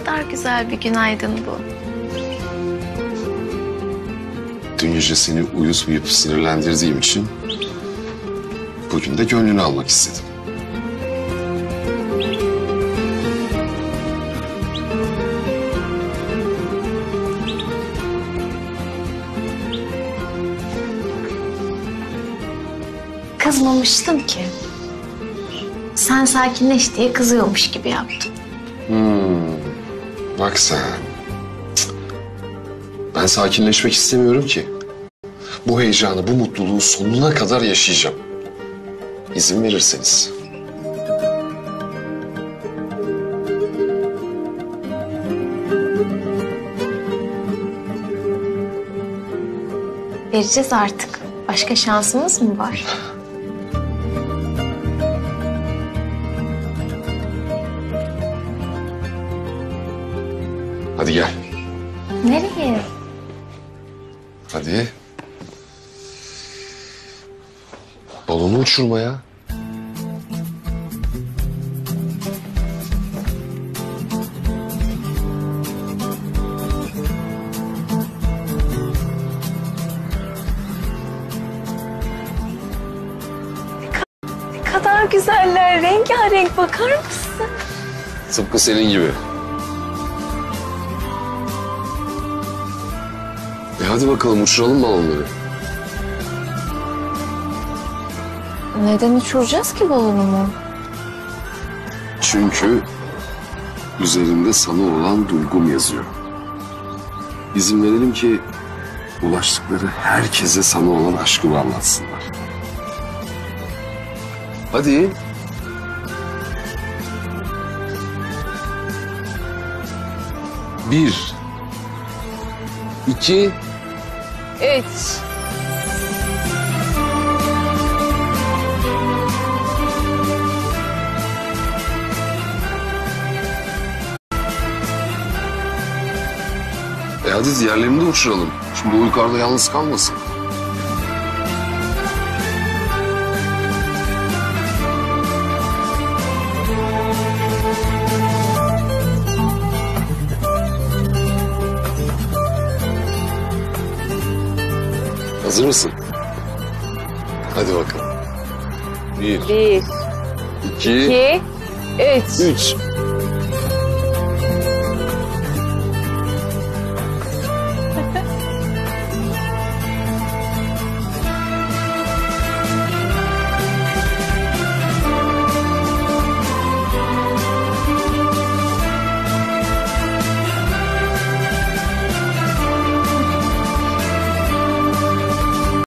kadar güzel bir günaydın bu. Dün gece seni uyutmayıp sinirlendirdiğim için bugün de gönlünü almak istedim. Kızmamıştım ki. Sen sakinleş diye kızıyormuş gibi yaptım. Bak sen. Cık. Ben sakinleşmek istemiyorum ki. Bu heyecanı, bu mutluluğu sonuna kadar yaşayacağım. İzin verirseniz. Vereceğiz artık. Başka şansımız mı var? Hadi gel. Nereye? Hadi. Balonu uçurmaya. Ne kadar güzeller. Rengarenk, bakar mısın? Tıpkı senin gibi. Hadi bakalım uçuralım balonları. Neden uçuracağız ki balonumu? Çünkü üzerinde sana olan duygum yazıyor. İzin verelim ki ulaştıkları herkese sana olan aşkımı anlatsınlar. Hadi. Bir, iki, Üç. hadi diğerlerini de uçuralım. Şimdi o yukarıda yalnız kalmasın. Hazır mısın? Hadi bakalım. Bir, Bir, iki, iki, üç. üç.